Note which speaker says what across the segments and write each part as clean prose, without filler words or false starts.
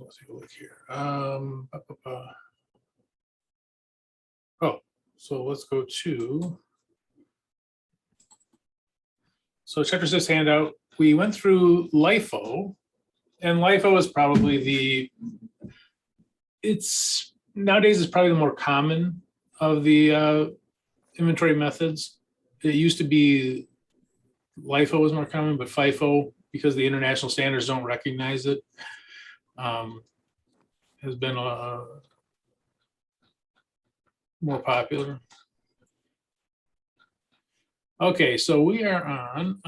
Speaker 1: let's take a look here. Oh, so let's go to. So chapter 6 handout, we went through LIFO, and LIFO is probably nowadays it's probably the more common of the inventory methods. It used to be LIFO was more common, but FIFO, because the international standards don't recognize it, has been more popular. Okay, so we are on,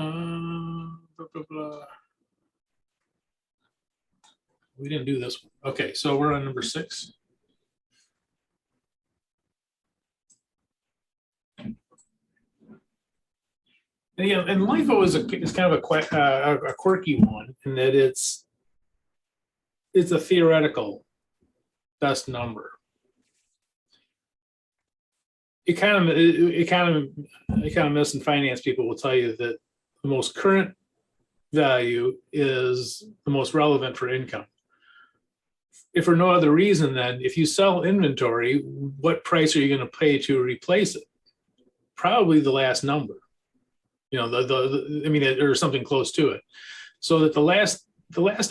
Speaker 1: we didn't do this one. Okay, so we're on number 6. And, yeah, and LIFO is kind of a quirky one in that it's a theoretical best number. Economists and finance people will tell you that the most current value is the most relevant for income. If for no other reason, then if you sell inventory, what price are you going to pay to replace it? Probably the last number, you know, I mean, or something close to it. So that the last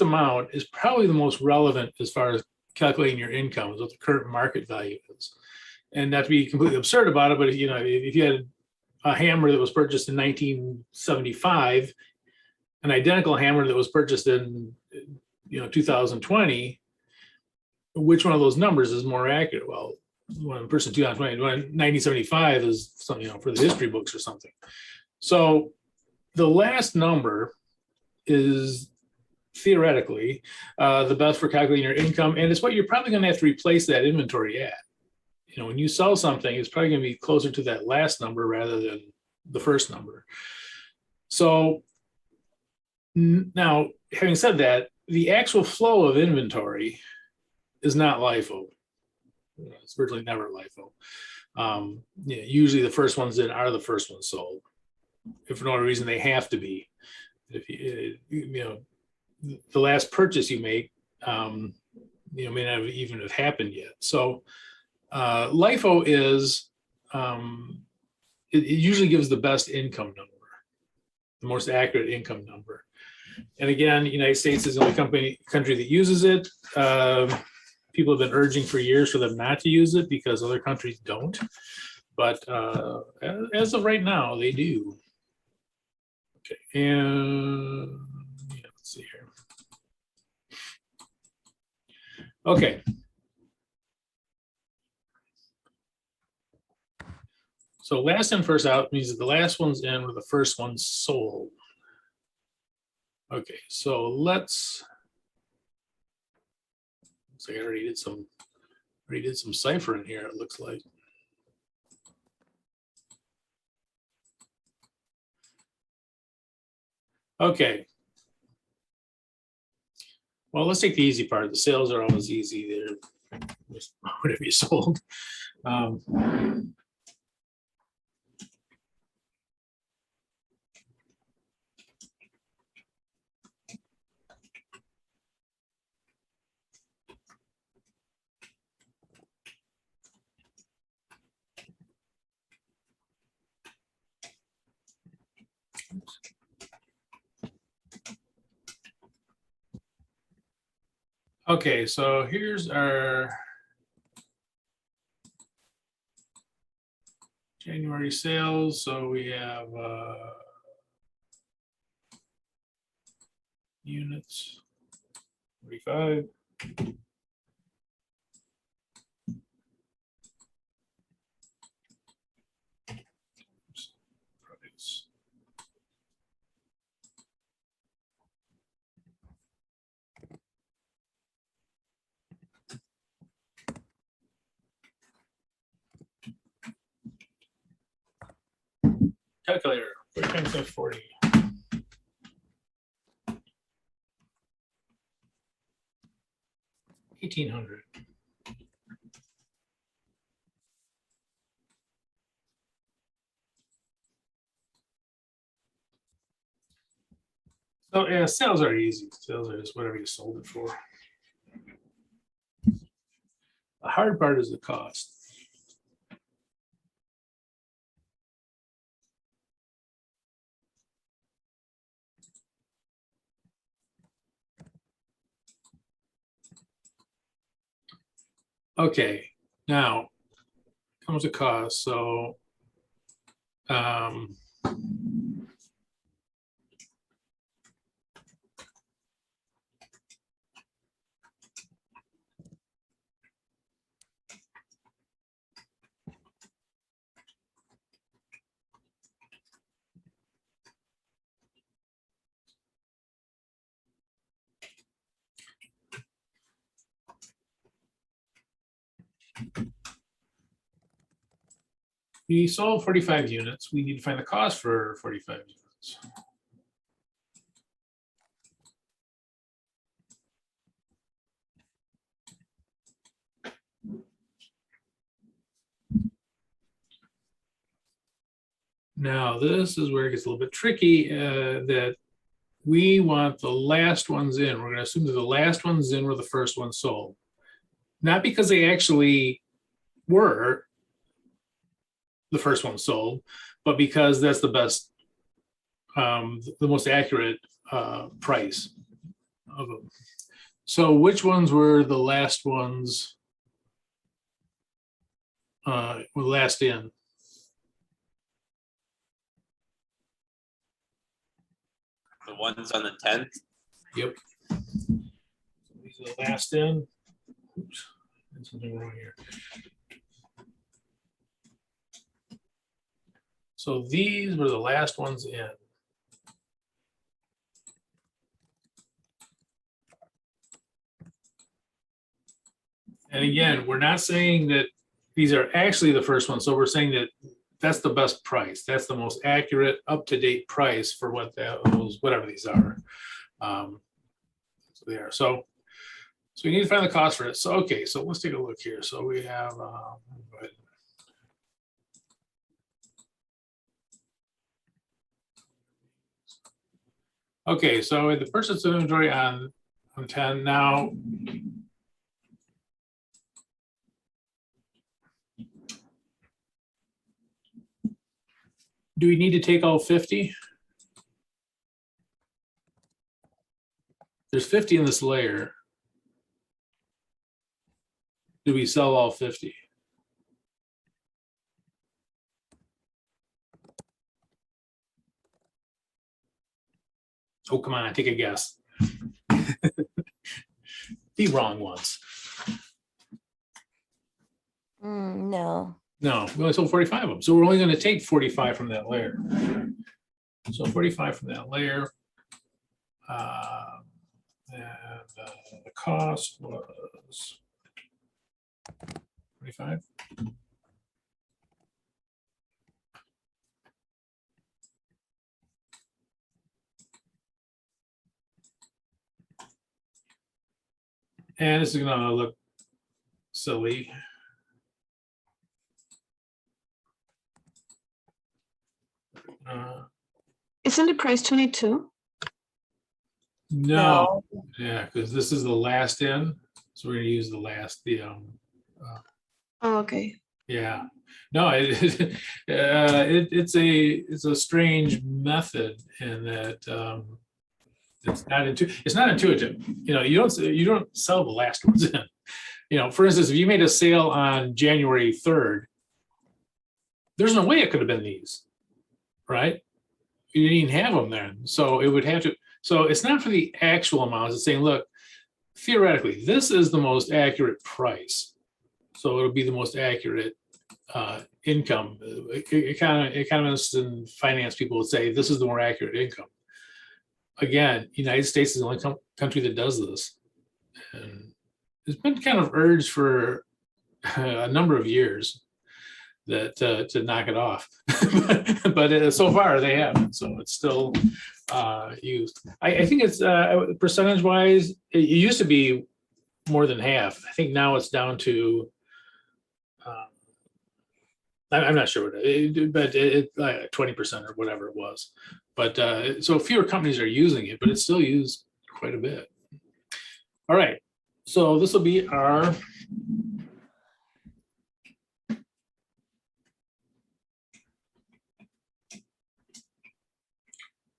Speaker 1: amount is probably the most relevant as far as calculating your income, is what the current market value is. And not to be completely absurd about it, but you know, if you had a hammer that was purchased in 1975, an identical hammer that was purchased in 2020, which one of those numbers is more accurate? Well, one person 2020, 1975 is something, for the history books or something. So the last number is theoretically the best for calculating your income, and it's what you're probably going to have to replace that inventory at. When you sell something, it's probably going to be closer to that last number rather than the first number. So now, having said that, the actual flow of inventory is not LIFO. It's virtually never LIFO. Usually the first ones in are the first ones sold. If for no other reason, they have to be. If the last purchase you make, may not even have happened yet. So LIFO is, it usually gives the best income number, the most accurate income number. And again, the United States is the only country that uses it. People have been urging for years for them not to use it because other countries don't. But as of right now, they do. Okay, and let's see here. Okay. So last in, first out means that the last one's in or the first one's sold. Okay, so let's I already did some ciphering here, it looks like. Okay. Well, let's take the easy part. The sales are always easy. They're just whatever you sold. Okay, so here's our January sales. So we have units 45. Calculator, 4 times 40. $1,800. So yeah, sales are easy. Sales are just whatever you sold it for. The hard part is the cost. Okay, now comes the cost. So we sold 45 units. We need to find the cost for 45 units. Now, this is where it gets a little bit tricky, that we want the last ones in. We're going to assume that the last ones in were the first ones sold. Not because they actually were the first one sold, but because that's the best, the most accurate price of them. So which ones were the last ones, were last in?
Speaker 2: The ones on the 10th?
Speaker 1: Yep. So these are the last in. Oops, there's something wrong here. So these were the last ones in. And again, we're not saying that these are actually the first ones. So we're saying that that's the best price. That's the most accurate, up-to-date price for what those, whatever these are. So they are. So we need to find the cost for it. So, okay, so let's take a look here. So we have, okay, so the purchase inventory on 10 now. Do we need to take all 50? There's 50 in this layer. Do we sell all 50? Oh, come on, take a guess. Be wrong once.
Speaker 3: No.
Speaker 1: No, we only sold 45 of them. So we're only going to take 45 from that layer. So 45 from that layer. The cost was 25. And this is going to look silly.
Speaker 4: Isn't the price 22?
Speaker 1: No, yeah, because this is the last in, so we're going to use the last.
Speaker 4: Oh, okay.
Speaker 1: Yeah, no, it's a strange method in that it's not intuitive. You know, you don't sell the last ones in. You know, for instance, if you made a sale on January 3rd, there's no way it could have been these, right? You didn't even have them then, so it would have to. So it's not for the actual amounts. It's saying, look, theoretically, this is the most accurate price, so it'll be the most accurate income. Economists and finance people would say this is the more accurate income. Again, United States is the only country that does this, and it's been kind of urged for a number of years that to knock it off, but so far they haven't. So it's still used. I think it's percentage-wise. It used to be more than half. I think now it's down to. I'm not sure what but it's like 20% or whatever it was. But so fewer companies are using it, but it's still used quite a bit. All right, so this will be our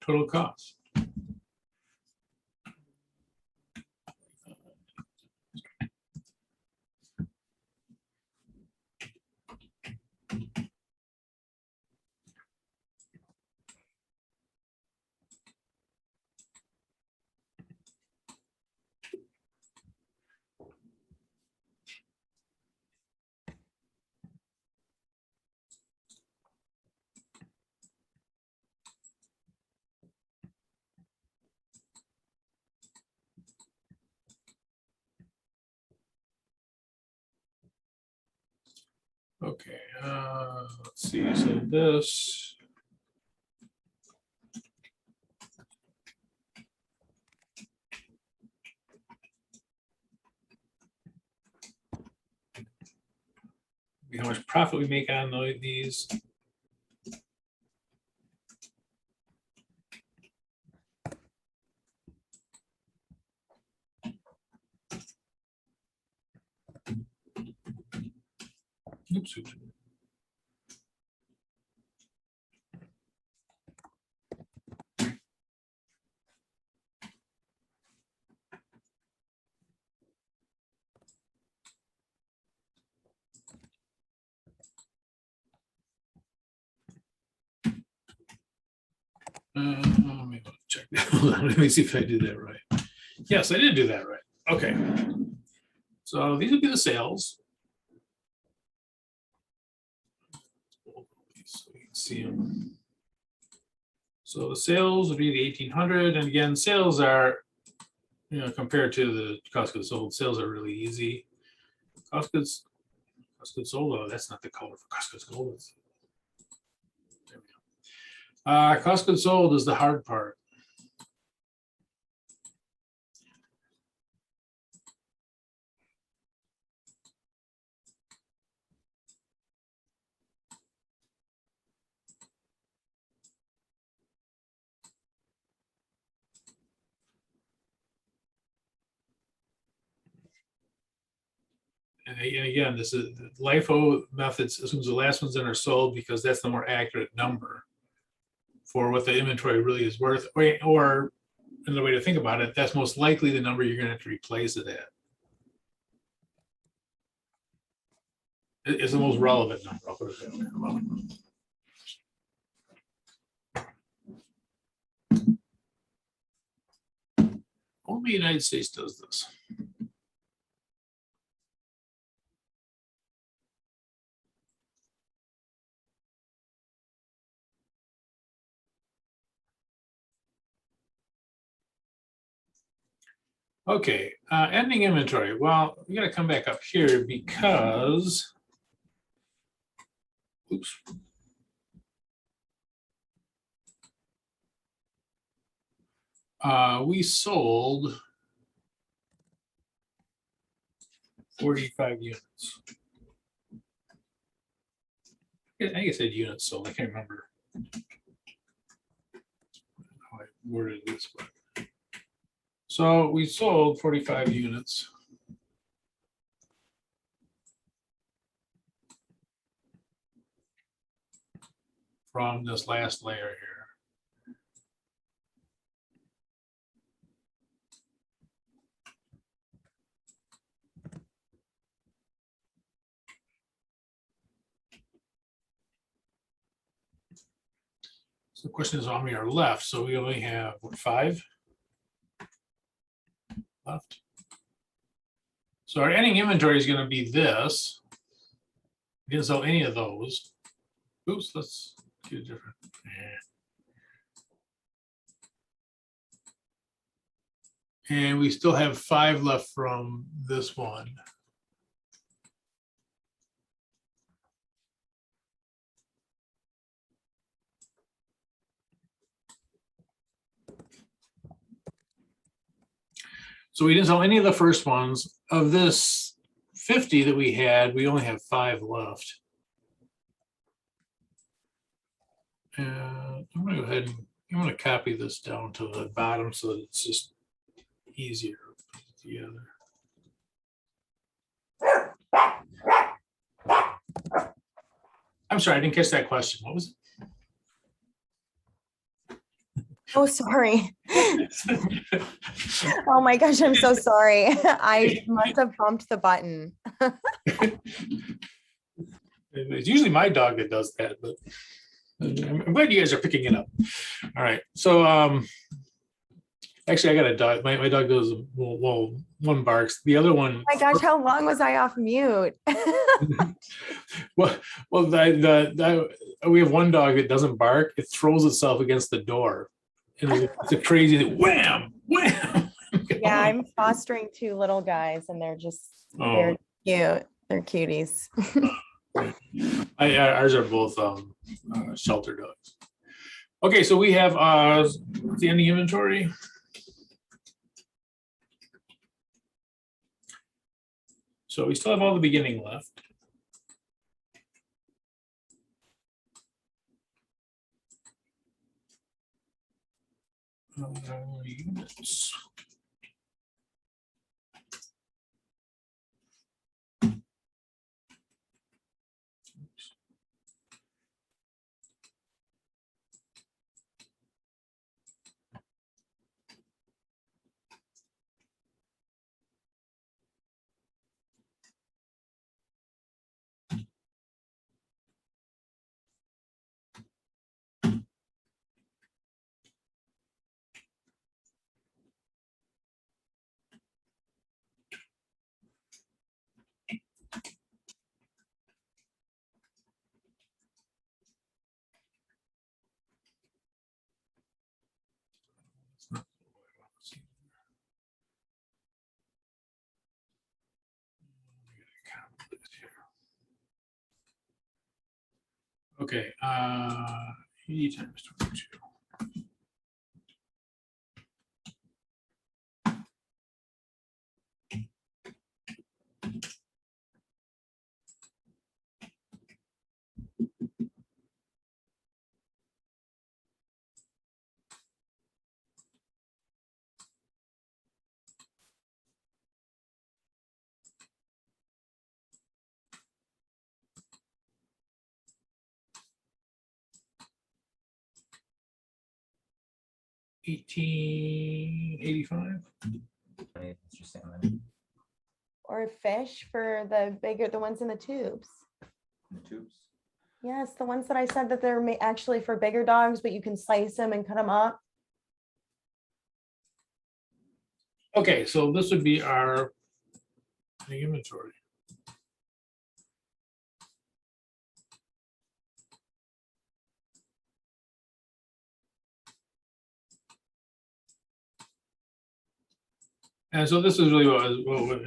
Speaker 1: total cost. Okay, let's see, so this. How much profit we make on these. Oops. Let me check. Let me see if I did that right. Yes, I did do that right. Okay. So these would be the sales. So you can see them. So the sales would be the 1,800, and again, sales are, compared to the cost of goods sold, sales are really easy. Cost of goods sold. Oh, that's not the color for cost of goods sold. There we go. Cost of goods sold is the hard part. And again, this is the LIFO methods assumes the last ones that are sold because that's the more accurate number for what the inventory really is worth. Or another way to think about it, that's most likely the number you're going to have to replace it at. It's the most relevant number. I'll put it that way. Only the United States does this. Okay, ending inventory. Well, we got to come back up here because, oops. We sold 45 units. I think I said units sold. I can't remember how I worded this, but. So we sold 45 units. From this last layer here. So the question is how many are left? So we only have, what, 5 left? So our ending inventory is going to be this. We didn't sell any of those. Oops, let's do a different. And we still have 5 left from this one. So we didn't sell any of the first ones. Of this 50 that we had, we only have 5 left. And I'm going to go ahead and I'm going to copy this down to the bottom so that it's just easier to put it together. I'm sorry, I didn't catch that question. What was it?
Speaker 3: Oh, sorry. Oh my gosh, I'm so sorry. I must have bumped the button.
Speaker 1: It's usually my dog that does that, but I'm glad you guys are picking it up. All right. So actually I got a dog. My dog does well, one barks. The other one,
Speaker 3: Oh my gosh, how long was I off mute?
Speaker 1: well, we have one dog that doesn't bark. It throws itself against the door. And it's a crazy wham, wham.
Speaker 3: Yeah, I'm fostering two little guys and they're just, they're cute. They're cuties.
Speaker 1: Ours are both shelter dogs. Okay, so we have the ending inventory. So we still have all the beginning left. Units. Okay, 80 times 22. $18.85.
Speaker 3: Or fish for the bigger, the ones in the tubes.
Speaker 5: The tubes.
Speaker 3: Yes, the ones that I said that they're actually for bigger dogs, but you can slice them and cut them up.
Speaker 1: Okay, so this would be our inventory. And so this is really what I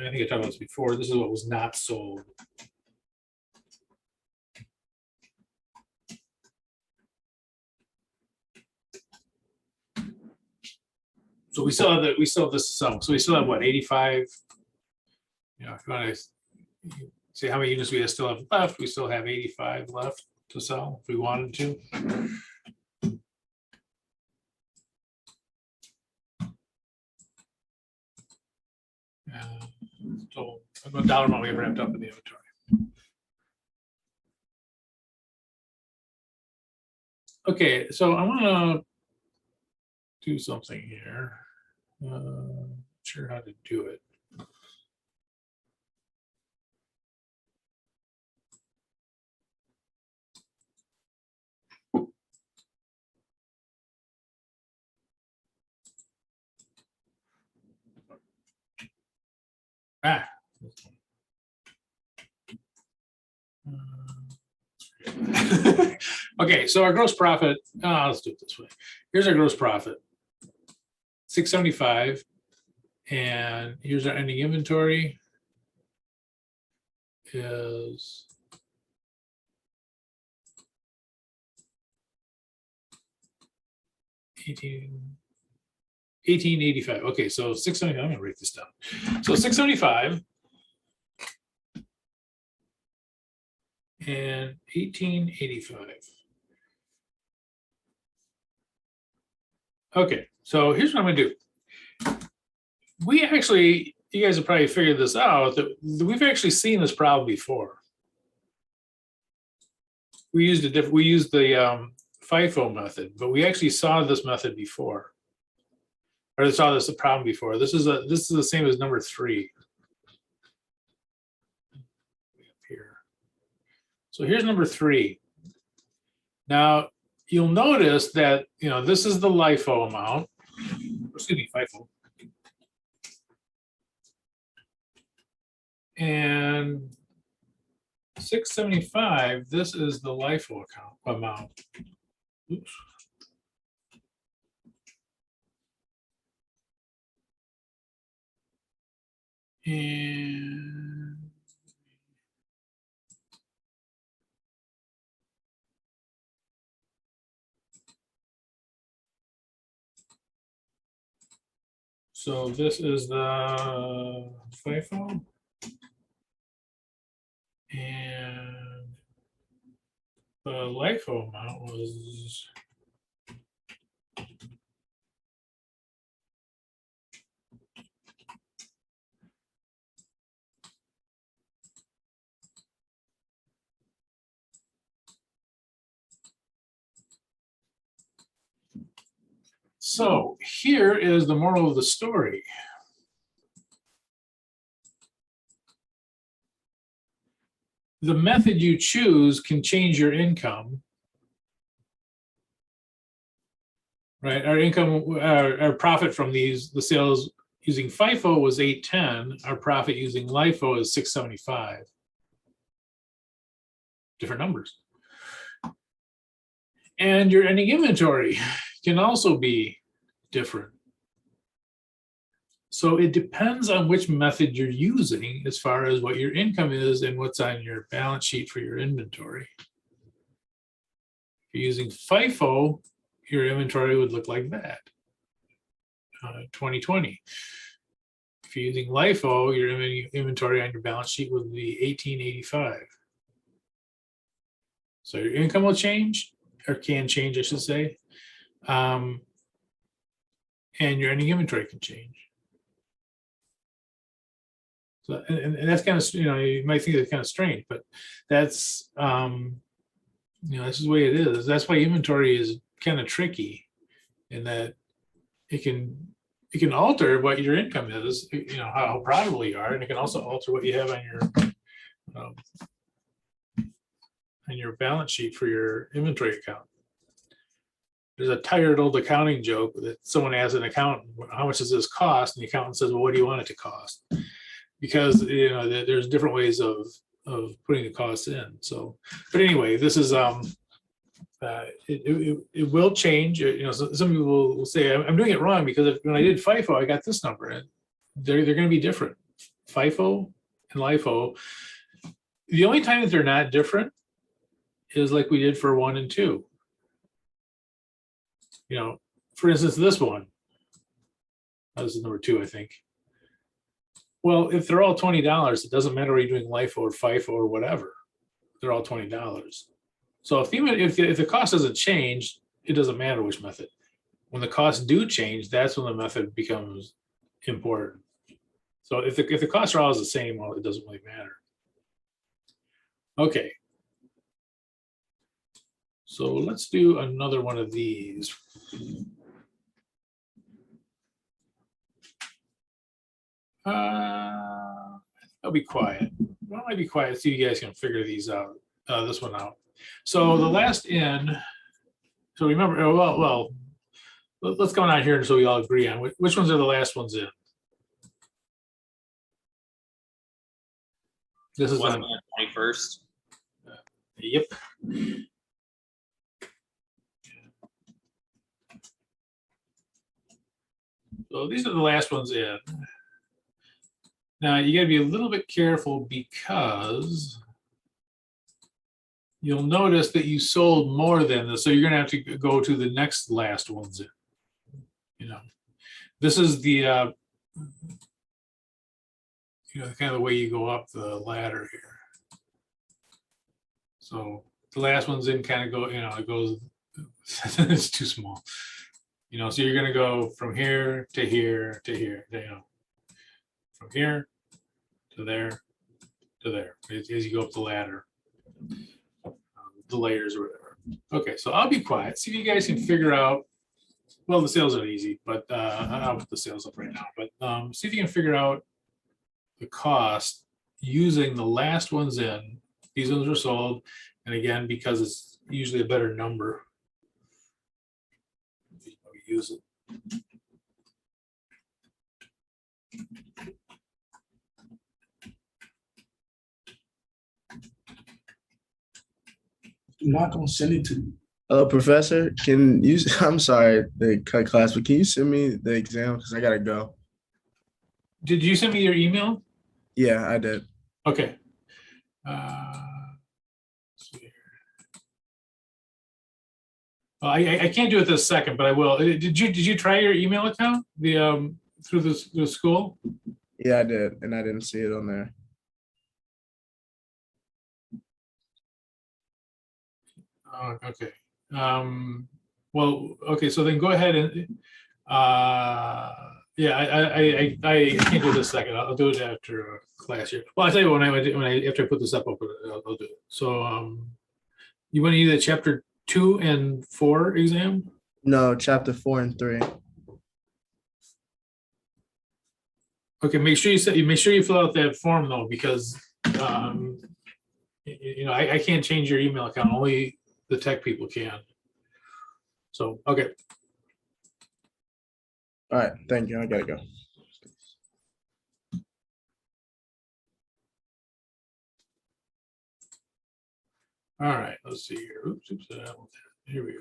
Speaker 1: think I talked about this before. This is what was not sold. So we still have that. We still have this to sell. So we still have what, 85? You know, if you want to see how many units we still have left, we still have 85 left to sell if we wanted to. So a dollar amount we have wrapped up in the inventory. Okay, so I want to do something here. Not sure how to do it. Ah. Okay, so our gross profit, let's do it this way. Here's our gross profit, 675. And here's our ending inventory is $18.85. Okay, so 675. I'm gonna write this down. So 675 and 18.85. Okay, so here's what I'm gonna do. We actually, you guys have probably figured this out, that we've actually seen this problem before. We used the FIFO method, but we actually saw this method before. Or saw this problem before. This is the same as number 3. Here. So here's number 3. Now you'll notice that this is the LIFO amount. Excuse me, FIFO. And 675, this is the LIFO amount. Oops. And so this is the FIFO. And the LIFO amount was so here is the moral of the story. The method you choose can change your income, right? Our income, our profit from the sales using FIFO was 810. Our profit using LIFO is 675. Different numbers. And your ending inventory can also be different. So it depends on which method you're using as far as what your income is and what's on your balance sheet for your inventory. If you're using FIFO, your inventory would look like that, 2020. If you're using LIFO, your inventory on your balance sheet would be 1885. So your income will change, or can change, I should say, and your ending inventory can change. So, and that's kind of, you might think that's kind of strange, but that's, this is the way it is. That's why inventory is kind of tricky, in that it can alter what your income is, how profitable you are, and it can also alter what you have on your balance sheet for your inventory account. There's a tired old accounting joke that someone asks an accountant, how much does this cost? And the accountant says, well, what do you want it to cost? Because there's different ways of putting the costs in. So, but anyway, this is it will change. Some people will say I'm doing it wrong because when I did FIFO, I got this number, and they're going to be different. FIFO and LIFO. The only time that they're not different is like we did for 1 and 2. For instance, this one. This is number 2, I think. Well, if they're all $20, it doesn't matter whether you're doing LIFO or FIFO or whatever. They're all $20. So if the cost doesn't change, it doesn't matter which method. When the costs do change, that's when the method becomes important. So if the costs are always the same, well, it doesn't really matter. Okay. So let's do another one of these. I'll be quiet. Why don't I be quiet so you guys can figure these out, this one out. So the last in, so remember, well, let's go on here so we all agree on which ones are the last ones in. This is
Speaker 2: One
Speaker 1: on
Speaker 2: 21st.
Speaker 1: Yep. So these are the last ones in. Now you got to be a little bit careful because you'll notice that you sold more than this. So you're going to have to go to the next last ones in. This is the, kind of the way you go up the ladder here. So the last one's in kind of go, it goes, it's too small. So you're going to go from here to here to here, from here to there as you go up the ladder, the layers or whatever. Okay, so I'll be quiet. See if you guys can figure out. Well, the sales are easy, but I'll put the sales up right now. But see if you can figure out the cost using the last ones in. These ones were sold, and again, because it's usually a better number, we use it.
Speaker 5: You're not gonna send it to.
Speaker 6: Professor, can you, I'm sorry, they cut class, but can you send me the exam? Because I gotta go.
Speaker 1: Did you send me your email?
Speaker 6: Yeah, I did.
Speaker 1: Okay. Let's see here. Well, I can't do it this second, but I will. Did you try your email account through the school?
Speaker 6: Yeah, I did, and I didn't see it on there.
Speaker 1: Oh, okay. Well, okay, so then go ahead and yeah, I can't do this second. I'll do it after class here. Well, I'll tell you when after I put this up, I'll do it. So you want to do the chapter 2 and 4 exam?
Speaker 6: No, chapter 4 and 3.
Speaker 1: Okay, make sure you fill out that form though, because you know, I can't change your email account, only the tech people can. So, okay.
Speaker 6: All right, thank you. I gotta go.
Speaker 1: All right, let's see here. Oops, here we go.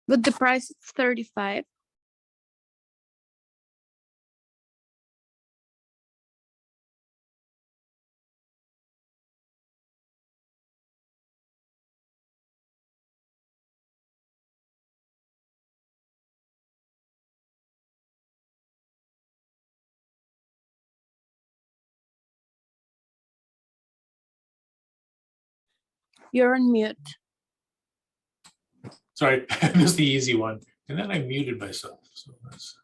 Speaker 7: But the price is 35. You're on mute.
Speaker 1: Sorry, I missed the easy one. And then I muted myself. So that's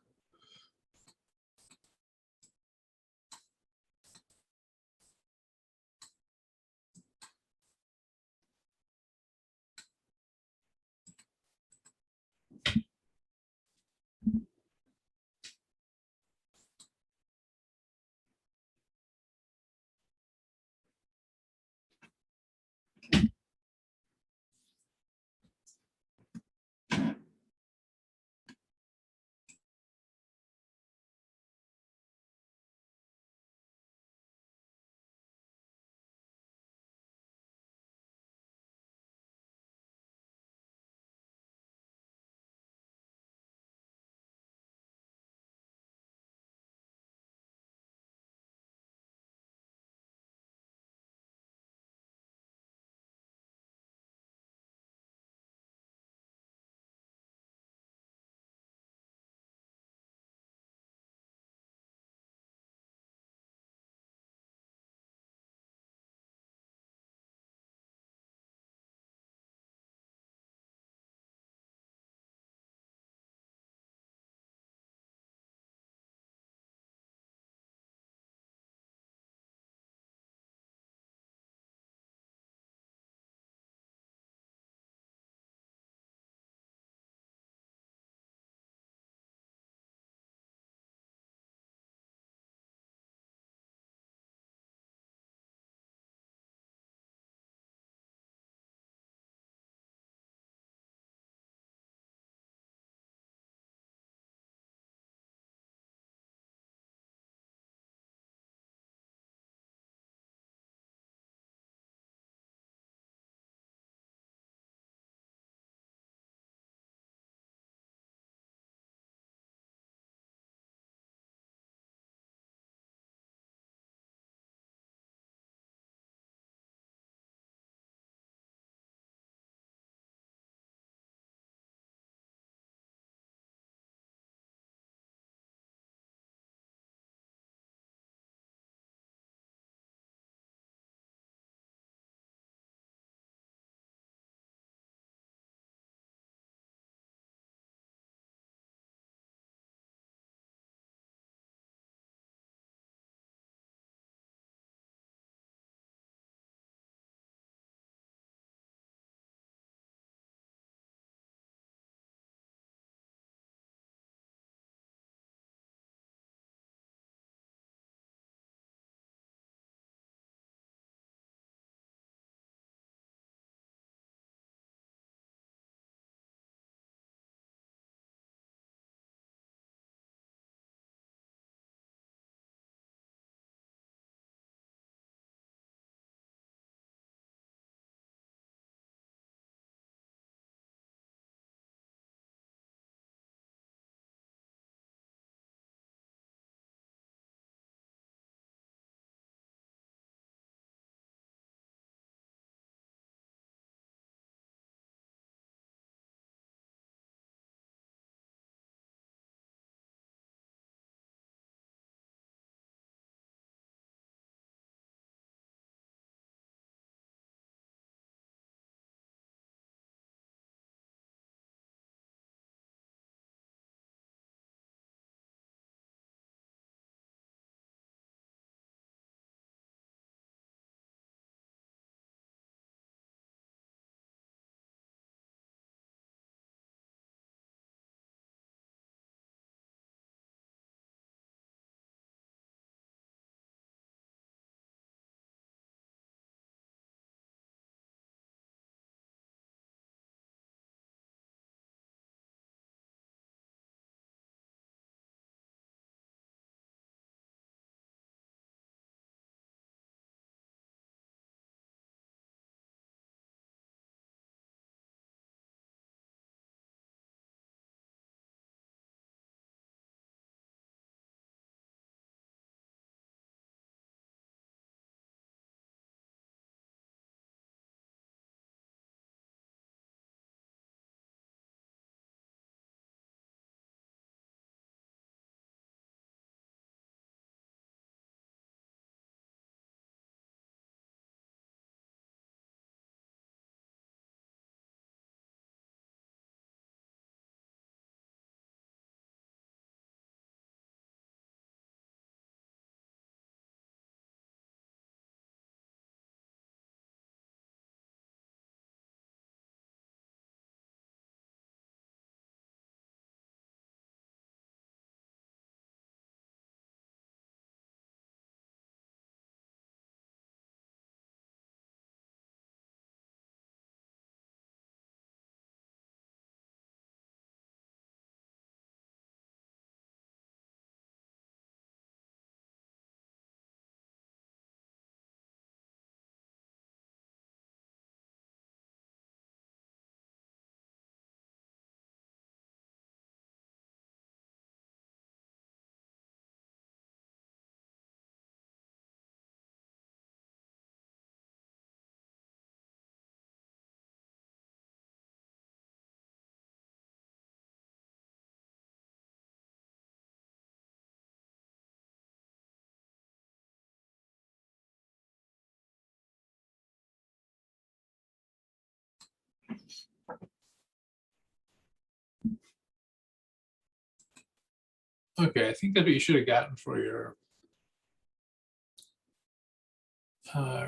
Speaker 1: Okay, I think that's what you should have gotten for your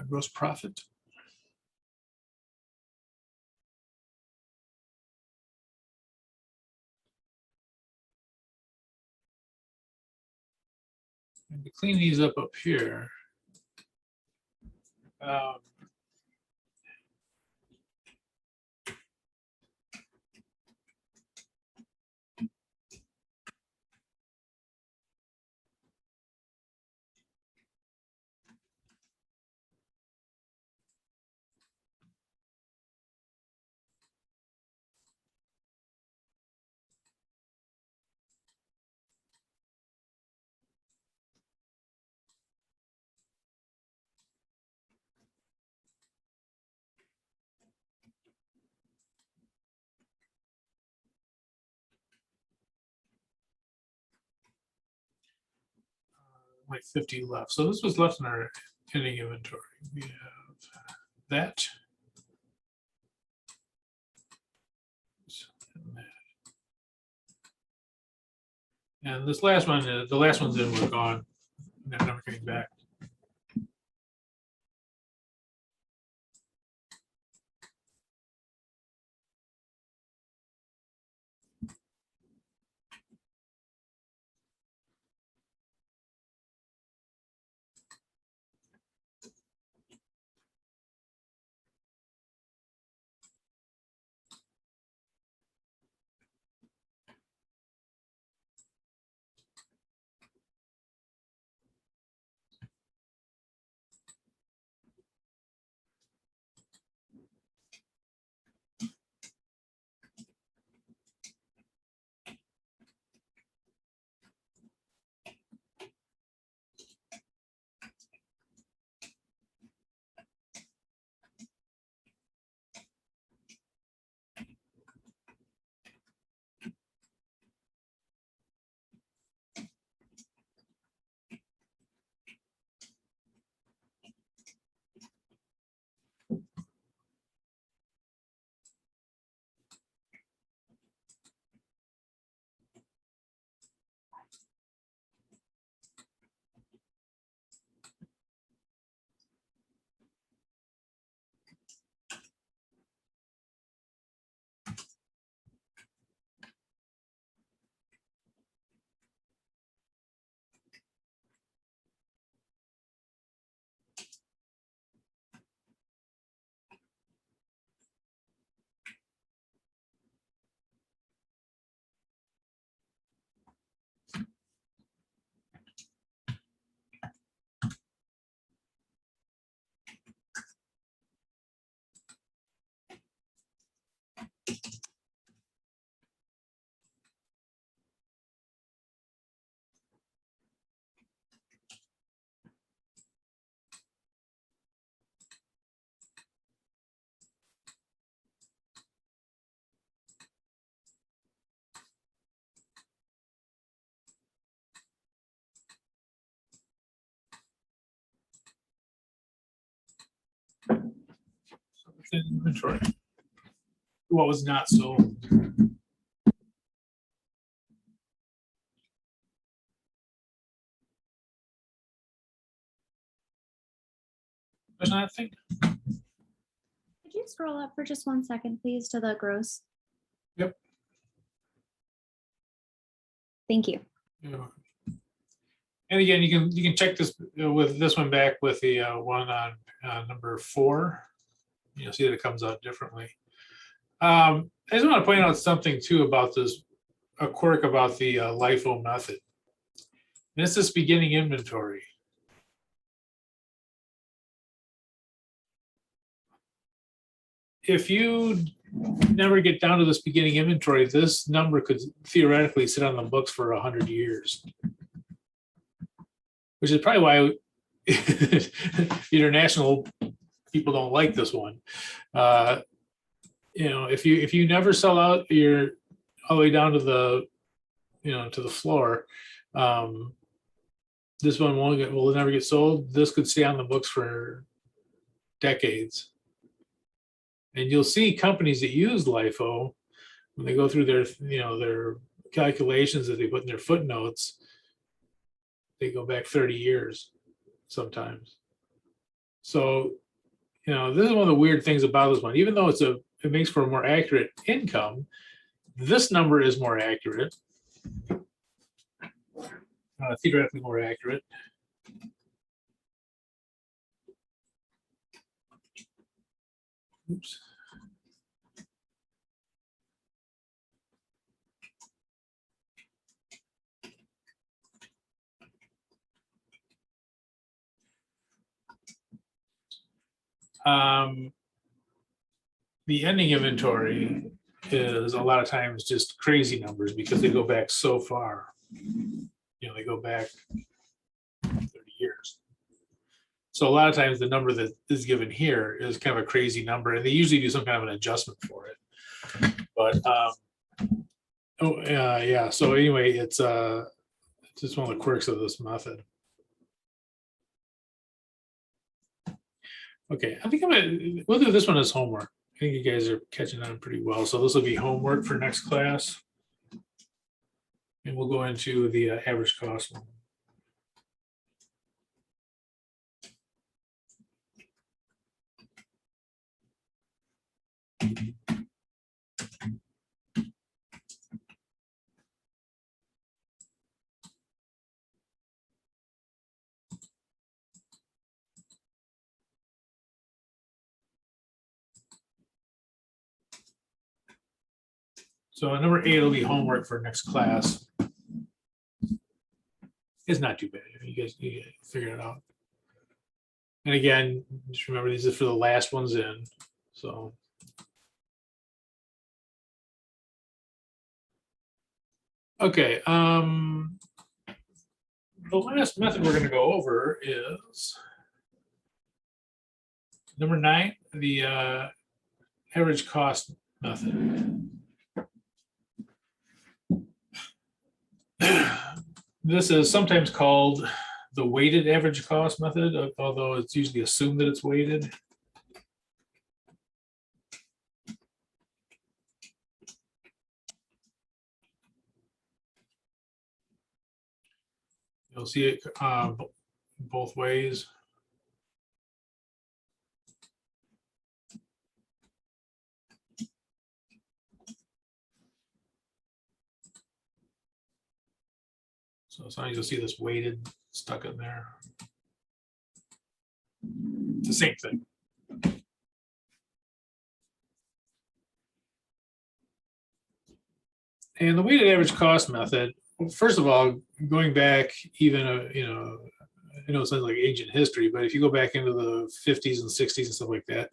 Speaker 1: gross profit. And to clean these up here. Like 50 left. So this was left in our ending inventory. We have that. And this last one, the last one's in, we're gone. They're never coming back. So within inventory. What was not sold. There's nothing.
Speaker 8: Could you scroll up for just 1 second, please, to the gross?
Speaker 1: Yep.
Speaker 8: Thank you.
Speaker 1: Yeah. And again, you can check this with this one back with the one on number 4. You'll see that it comes out differently. I just want to point out something too about this, a quirk about the LIFO method. And it's this beginning inventory. If you never get down to this beginning inventory, this number could theoretically sit on the books for 100 years. Which is probably why international people don't like this one. You know, if you never sell out your all the way down to the, you know, to the floor, this one will never get sold. This could stay on the books for decades. And you'll see companies that use LIFO, when they go through their, their calculations that they put in their footnotes, they go back 30 years sometimes. So, this is one of the weird things about this one. Even though it makes for a more accurate income, this number is more accurate, theoretically more accurate. Oops. The ending inventory is a lot of times just crazy numbers because they go back so far. They go back 30 years. So a lot of times the number that is given here is kind of a crazy number, and they usually do some kind of an adjustment for it. But yeah. So anyway, it's just one of the quirks of this method. Okay, I think we'll do this one as homework. I think you guys are catching on pretty well. So this will be homework for next class. And we'll go into the average cost one. So number 8 will be homework for next class. It's not too bad. You guys figure it out. And again, just remember these are for the last ones in. So okay. The last method we're going to go over is number 9, the average cost method. This is sometimes called the weighted average cost method, although it's usually assumed that it's weighted. You'll see it both ways. So sometimes you'll see this weighted stuck in there. It's the same thing. And the weighted average cost method, first of all, going back even, I know it sounds like ancient history, but if you go back into the 50s and 60s and stuff like that,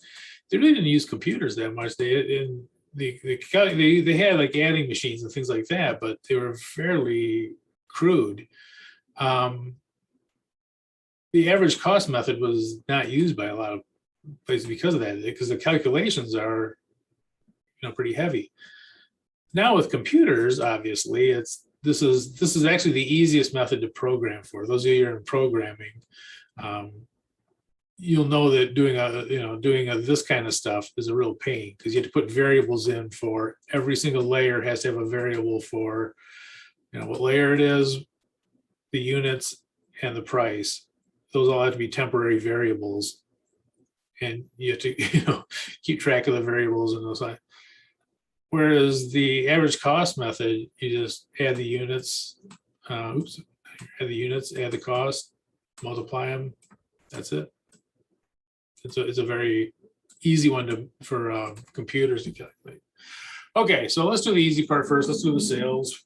Speaker 1: they really didn't use computers that much. They had like adding machines and things like that, but they were fairly crude. The average cost method was not used by a lot of places because of that, because the calculations are, pretty heavy. Now with computers, obviously, this is actually the easiest method to program for. Those of you who are in programming, you'll know that doing this kind of stuff is a real pain because you have to put variables in for every single layer. Has to have a variable for what layer it is, the units, and the price. Those all have to be temporary variables, and you have to keep track of the variables and those. Whereas the average cost method, you just add the units, add the cost, multiply them. That's it. It's a very easy one for computers to calculate. Okay, so let's do the easy part first. Let's do the sales.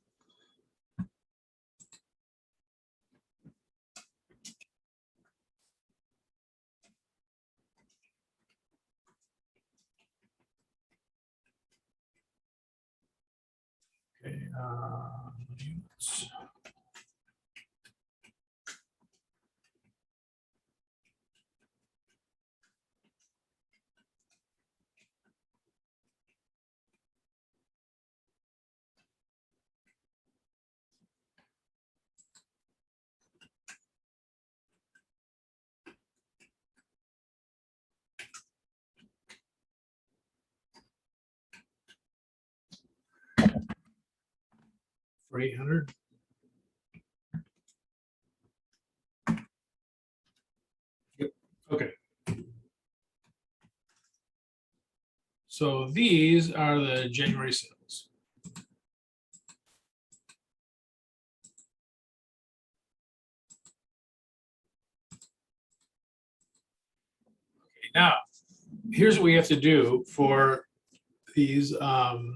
Speaker 1: Okay, units. for 800. Yep, okay. So these are the January sales. Okay, now, here's what we have to do for these, the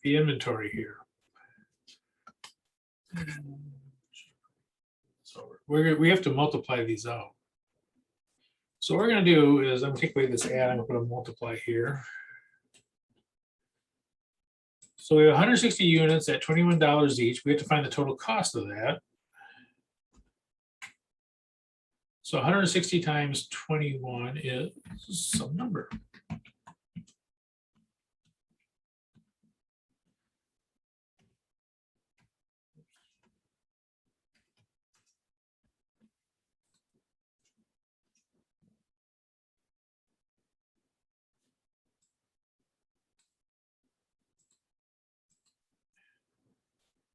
Speaker 1: inventory here. So we have to multiply these out. So what we're gonna do is I'm gonna take away this add, I'm gonna put a multiply here. So we have 160 units at $21 each. We have to find the total cost of that. So 160 times 21 is some number.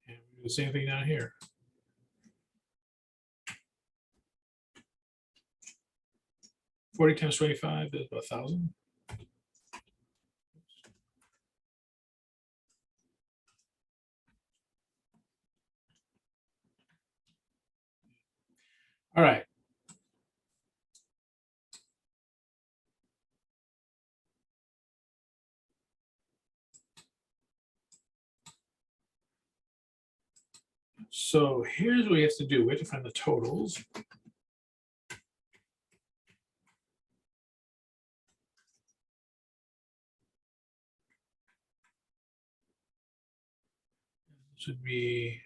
Speaker 1: And we do the same thing down here. $40 times 25 is about 1,000. All right. So here's what we have to do. We have to find the totals. Should be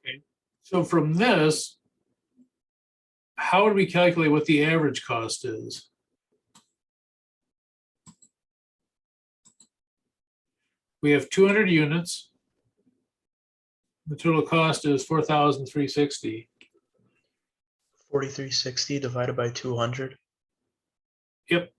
Speaker 1: okay. So from this, how would we calculate what the average cost is? We have 200 units. The total cost is 4,360.
Speaker 9: 4360 divided by 200.
Speaker 1: Yep.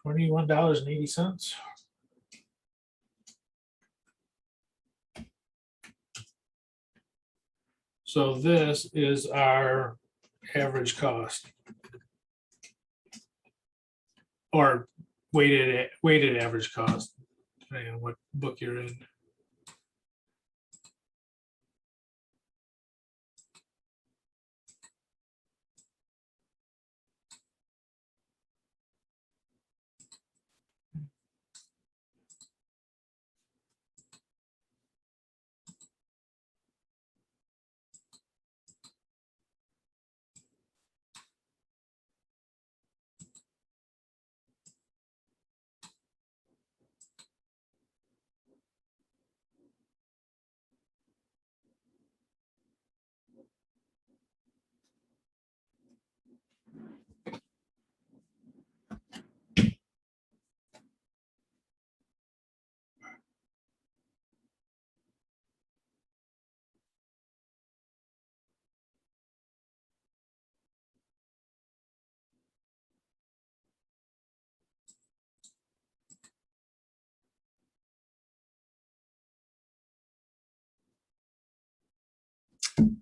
Speaker 1: $21.80. So this is our average cost. Or weighted average cost, depending on what book you're in.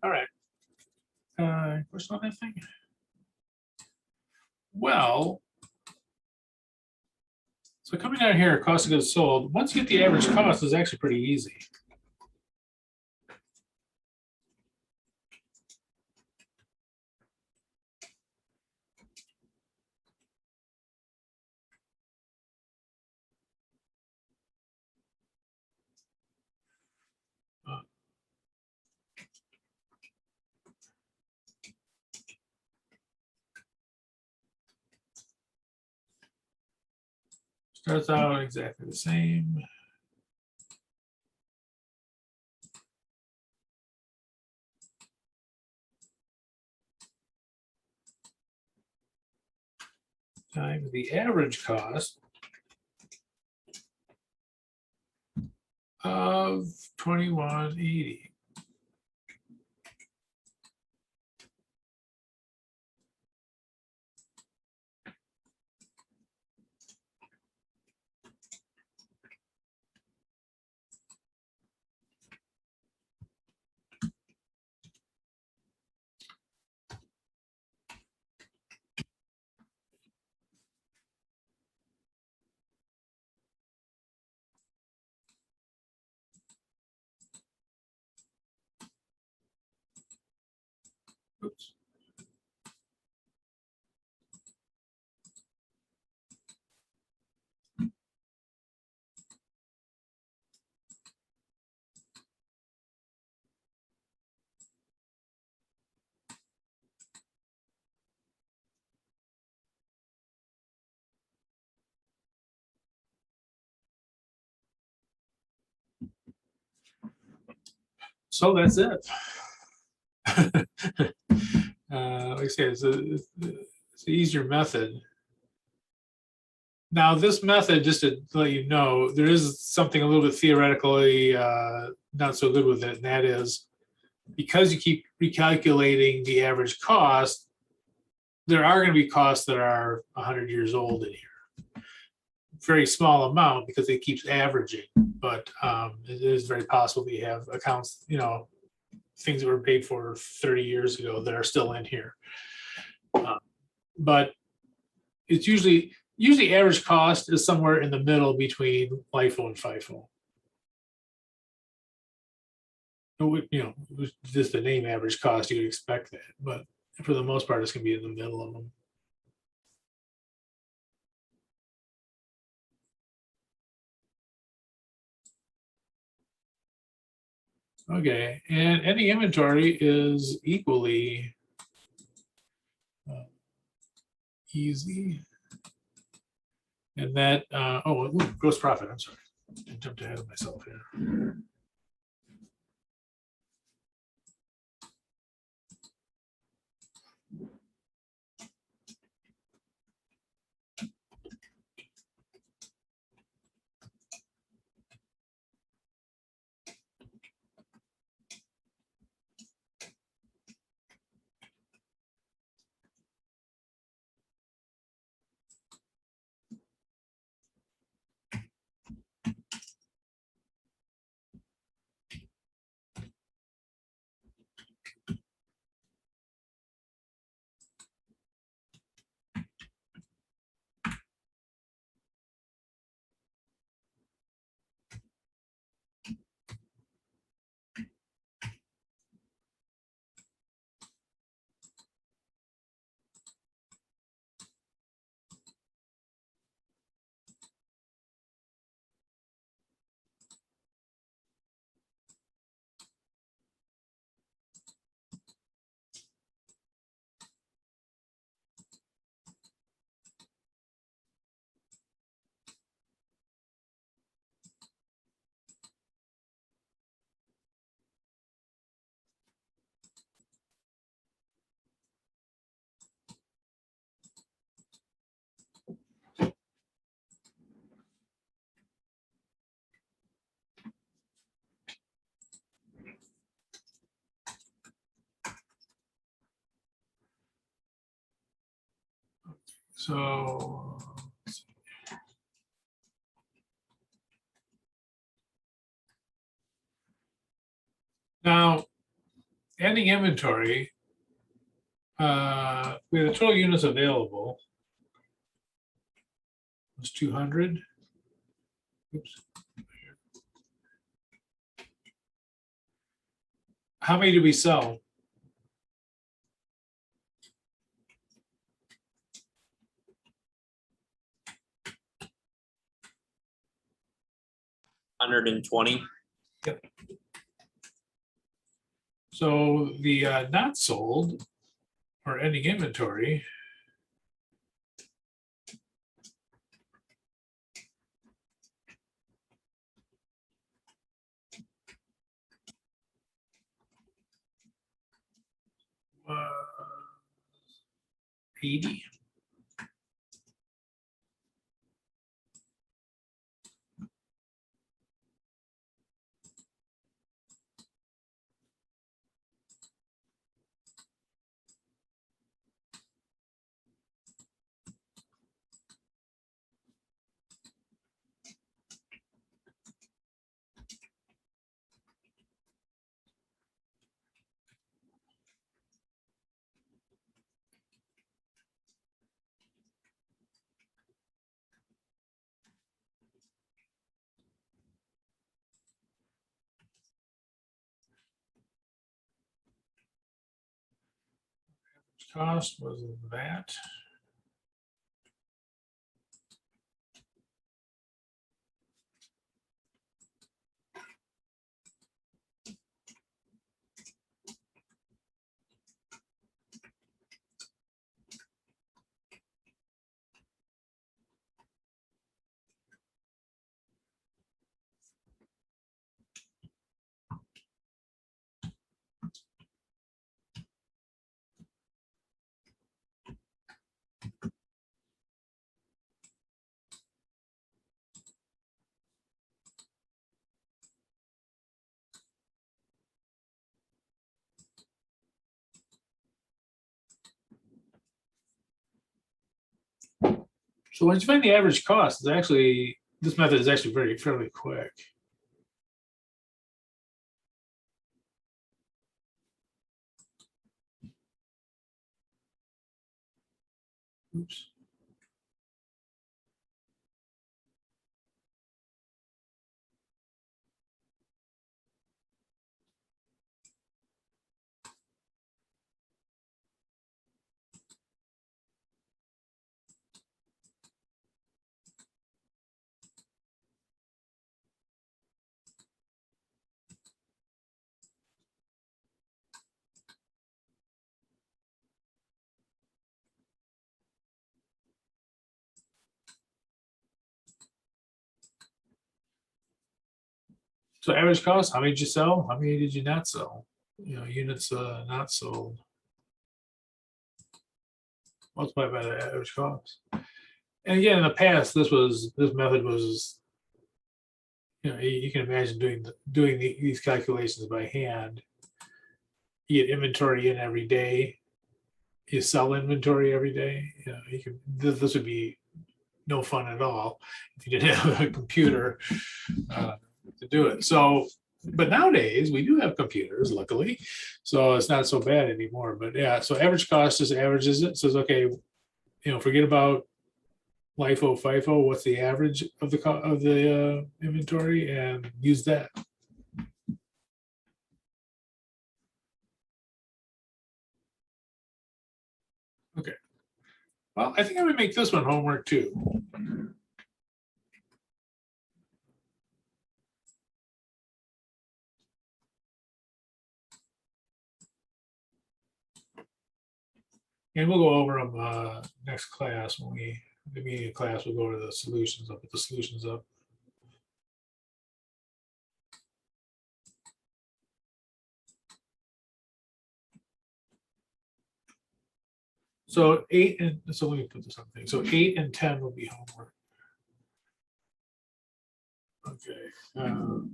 Speaker 1: All right. Question on that thing? Well, So coming down here, cost of goods sold, once you get the average cost, is actually pretty easy. Starts out exactly the same. Times the average cost of 2180. Oops. So that's it. Like I say, it's an easier method. Now, this method, just to let you know, there is something a little bit theoretically not so good with it, and that is because you keep recalculating the average cost, there are going to be costs that are 100 years old in here. Very small amount because it keeps averaging, but it is very possible that you have accounts, you know, things that were paid for 30 years ago that are still in here. But it's usually average cost is somewhere in the middle between LIFO and FIFO. You know, just the name average cost, you'd expect that, but for the most part, it's going to be in the middle of them. Okay, and any inventory is equally easy. And that, gross profit, I'm sorry. I jumped ahead of myself here. So now, ending inventory, we have the total units available was 200. Oops. How many did we sell?
Speaker 2: $120.
Speaker 1: So the not sold or ending inventory. Was 80. Cost was that. So once you find the average cost, it's actually, this method is actually fairly quick. Oops. So average cost, how many did you sell? How many did you not sell? You know, units not sold. Multiply by the average cost. And again, in the past, this method was, you know, you can imagine doing these calculations by hand. You get inventory in every day. You sell inventory every day. You know, you can. This would be no fun at all if you didn't have a computer to do it. So, but nowadays we do have computers, luckily, so it's not so bad anymore. But yeah, so average cost just averages it. Says, okay, you know, forget about LIFO, FIFO. What's the average of the inventory, and use that. Okay. Well, I think I'm gonna make this one homework too. And we'll go over them next class when the meeting class, we'll go to the solutions. I'll put the solutions up. So 8 and so let me put this on thing. So 8 and 10 will be homework. Okay.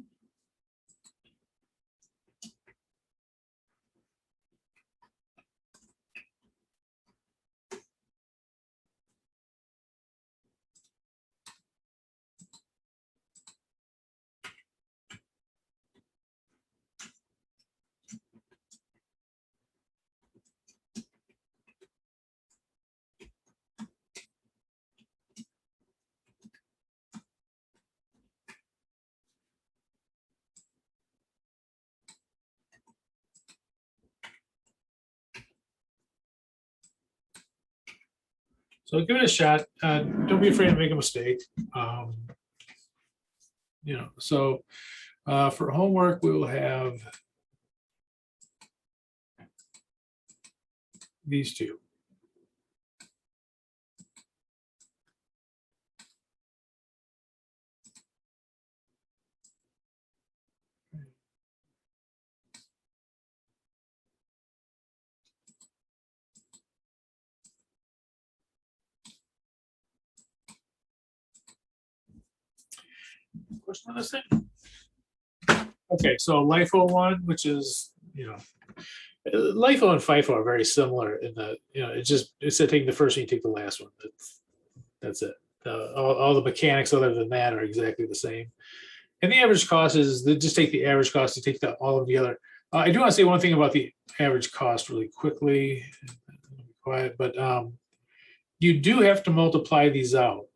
Speaker 1: So give it a shot. Don't be afraid to make a mistake. So for homework, we will have these two. Question on this thing? Okay, so LIFO one, which is, LIFO and FIFO are very similar in that, it's just, instead of taking the first one, you take the last one. That's it. All the mechanics other than that are exactly the same. And the average cost is, just take the average cost to take all of the other. I do want to say one thing about the average cost really quickly. Quiet, but you do have to multiply these out.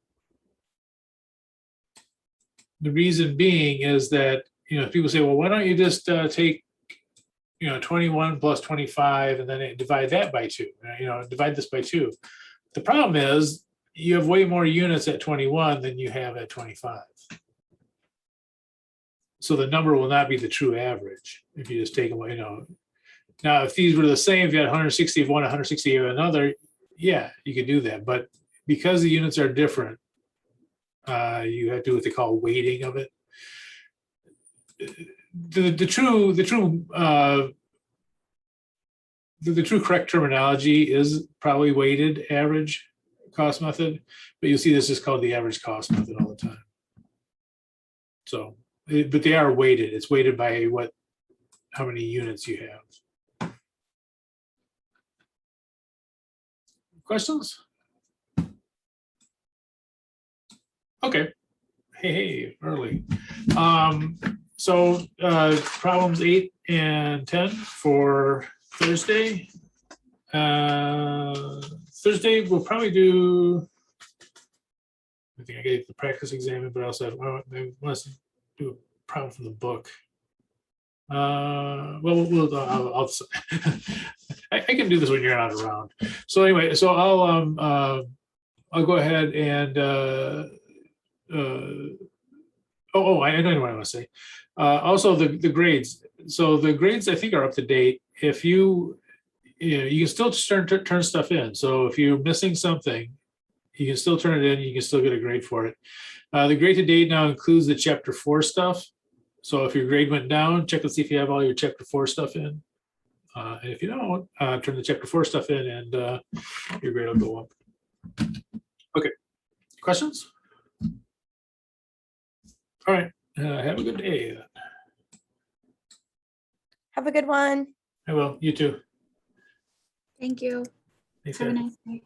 Speaker 1: The reason being is that, people say, well, why don't you just take, 21 plus 25 and then divide that by 2, divide this by 2. The problem is you have way more units at 21 than you have at 25. So the number will not be the true average if you just take away, Now, if these were the same, if you had 160 of one, 160 of another, yeah, you could do that. But because the units are different, you have to do what they call weighting of it. The true correct terminology is probably weighted average cost method, but you'll see this is called the average cost method all the time. So, but they are weighted. It's weighted by how many units you have. Questions? Okay. Hey, early. So problems 8 and 10 for Thursday. Thursday we'll probably do. I think I gave the practice exam, but also I want to do a problem from the book. Well, I can do this when you're not around. So anyway, so I'll go ahead and I know what I want to say. Also the grades. So the grades I think are up to date. If you can still turn stuff in. So if you're missing something, you can still turn it in. You can still get a grade for it. The grade to date now includes the chapter 4 stuff. So if your grade went down, check to see if you have all your chapter 4 stuff in. And if you don't, turn the chapter 4 stuff in and your grade will go up. Okay, questions? All right, have a good day.
Speaker 3: Have a good one.
Speaker 1: I will, you too.
Speaker 8: Thank you.
Speaker 1: Thanks,
Speaker 8: Have a
Speaker 1: guys.
Speaker 8: nice day.